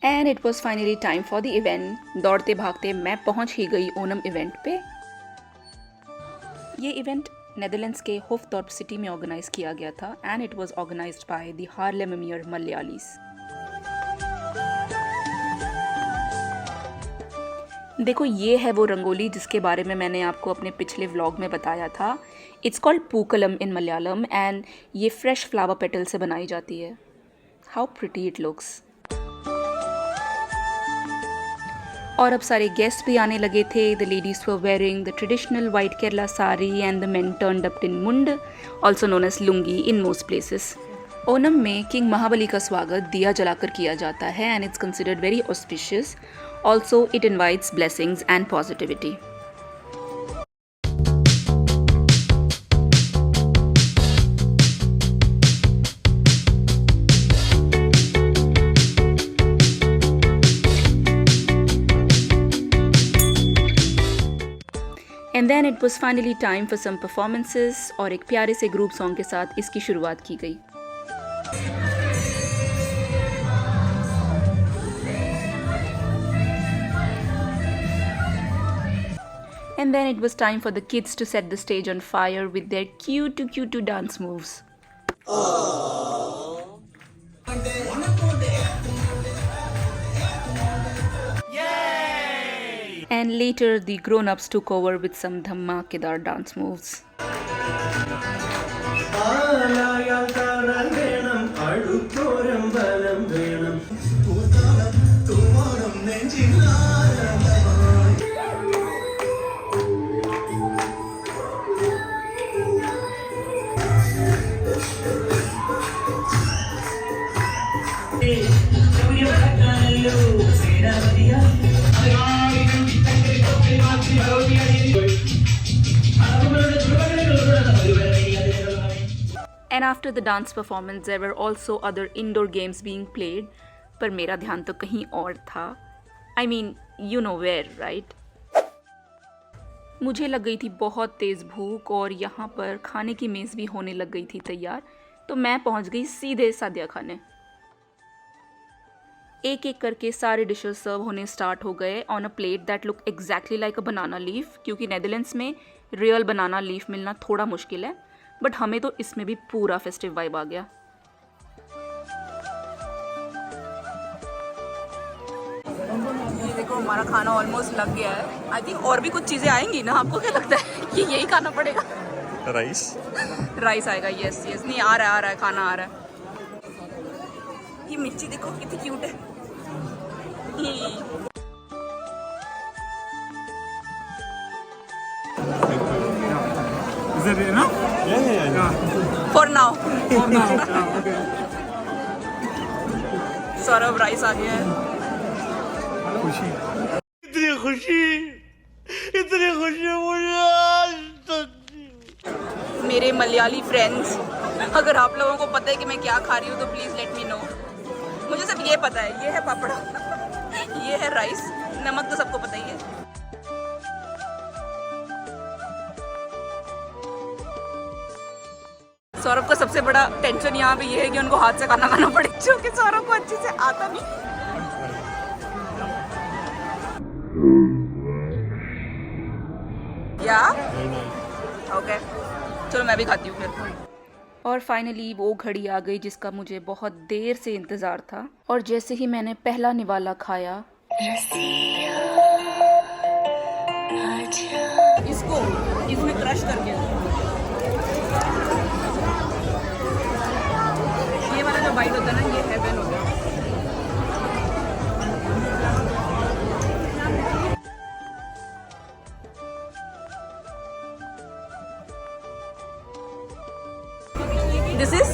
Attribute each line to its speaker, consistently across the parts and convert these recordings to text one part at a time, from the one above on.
Speaker 1: And it was finally time for the event. दौड़ते भागते मैं पहुंच ही गई ओनम इवेंट पे। ये इवेंट नेदरलैंड्स के होफदोर्प सिटी में ऑर्गेनाइज किया गया था and it was organised by the Haarlemmermeer Malayalis. देखो, ये है वो रंगोली जिसके बारे में मैंने आपको अपने पिछले व्लॉग में बताया था। It's called pookalam in Malayalam and ये फ्रेश फ्लावर पेटल से बनाई जाती है। How pretty it looks. और अब सारे गेस्ट भी आने लगे थे। The ladies were wearing the traditional white Kerala sari and the men turned up in mundu, also known as lungi in most places. Onam में किंग महाबली का स्वागत दिया जलाकर किया जाता है and it's considered very auspicious. Also it invites blessings and positivity. And then it was finally time for some performances और एक प्यारे से ग्रुप सॉन्ग के साथ इसकी शुरुआत की गई। And then it was time for the kids to set the stage on fire with their cute dance moves. Yay! And later the grown-ups took over with some dhammakidar dance moves. And after the dance performance, there were also other indoor games being played. पर मेरा ध्यान तो कहीं और था। I mean, you know where, right? मुझे लग गई थी बहुत तेज़ भूख और यहाँ पर खाने की मेज़ भी होने लग गई थी तैयार, तो मैं पहुँच गई सीधे सादिया खाने। एक एक करके सारे डिशेस सर्व होने स्टार्ट हो गए on a plate that look exactly like a banana leaf, क्योंकि नेदरलैंड्स में रियल बनाना लीफ मिलना थोड़ा मुश्किल है, बट हमें तो इसमें भी पूरा फेस्टिव वाइब आ गया। ये देखो, हमारा खाना ऑलमोस्ट लग गया है। आई थिंक और भी कुछ चीज़ें आएंगी ना, आपको क्या लगता है कि यही खाना पड़ेगा? राइस आएगा। यस नहीं, आ रहा है खाना आ रहा है। ये मिर्ची देखो कितनी क्यूट है।
Speaker 2: Is that enough? Yeah.
Speaker 1: For now.
Speaker 2: Okay.
Speaker 1: Saurabh, rice आ गया है।
Speaker 2: इतनी खुशी मुझे आज तक।
Speaker 1: मेरे मलयाली फ्रेंड्स, अगर आप लोगों को पता है कि मैं क्या खा रही हूँ तो प्लीज़ लेट मी नो। मुझे सिर्फ ये पता है, ये है पापड़ा, ये है राइस, नमक तो सबको पता ही है। सौरभ का सबसे बड़ा टेंशन यहाँ पे ये है कि उनको हाथ से खाना खाना पड़े, जो कि सौरभ को अच्छे से आता नहीं। या ओके, चलो मैं भी खाती हूँ फिर। और फाइनली वो घड़ी आ गई जिसका मुझे बहुत देर से इंतज़ार था। और जैसे ही मैंने पहला निवाला खाया, इसमें क्रश करके, ये वाला जो बाइट होता है ना, ये हेवन हो गया। This is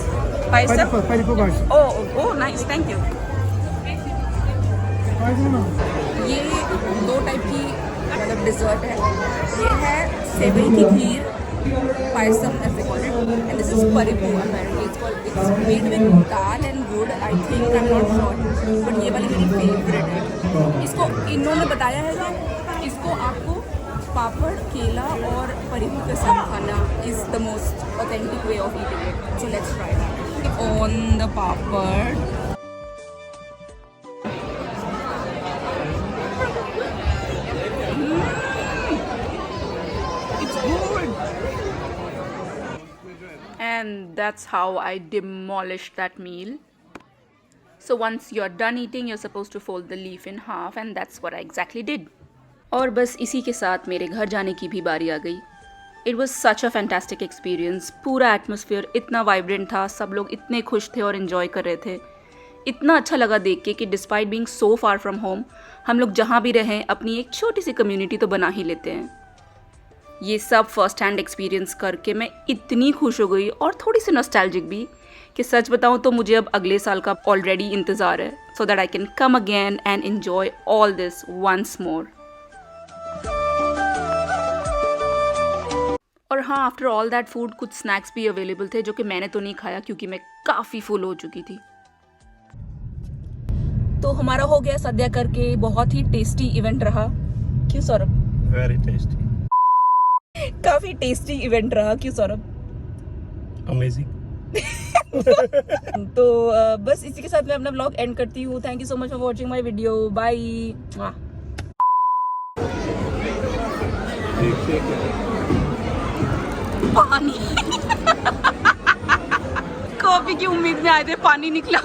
Speaker 1: paisa?
Speaker 2: Paripu guys.
Speaker 1: Oh, nice, thank you. ये दो टाइप की मतलब डिज़र्ट है। ये है सेवई की खीर, पायसम ऐसे call it, and this is parippu apparently. It's made with dal and gur, I think, I am not sure, but ये वाली मेरी फेवरेट है। इसको इन्होंने बताया है कि इसको आपको पापड़, केला और परिपू के साथ खाना is the most authentic way of eating it. So let's try that on the papad. and that's how I demolished that meal. So once you're done eating, you're supposed to fold the leaf in half, and that's what I exactly did. और बस इसी के साथ मेरे घर जाने की भी बारी आ गई. It was such a fantastic experience. पूरा एटमॉस्फेयर इतना वाइब्रेंट था, सब लोग इतने खुश थे और इन्जॉय कर रहे थे. इतना अच्छा लगा देख के कि despite being so far from home, हम लोग जहाँ भी रहें अपनी एक छोटी सी कम्युनिटी तो बना ही लेते हैं. ये सब फर्स्ट हैंड एक्सपीरियंस करके मैं इतनी खुश हो गई और थोड़ी सी नॉस्टैल्जिक भी कि सच बताऊँ तो मुझे अब अगले साल का ऑलरेडी इंतज़ार है, so that I can come again and enjoy all this once more. और हाँ, आफ्टर ऑल दैट फूड कुछ स्नैक्स भी अवेलेबल थे जो कि मैंने तो नहीं खाया क्योंकि मैं काफ़ी फुल हो चुकी थी. तो हमारा हो गया सद्या करके बहुत ही टेस्टी इवेंट रहा. क्यों सौरभ?
Speaker 2: Very tasty.
Speaker 1: काफ़ी टेस्टी इवेंट रहा. क्यों सौरभ?
Speaker 2: Amazing.
Speaker 1: तो बस इसी के साथ मैं अपना ब्लॉग एंड करती हूँ. Thank you so much for watching my video. Bye. पानी. कॉफी की उम्मीद में आए थे, पानी निकला.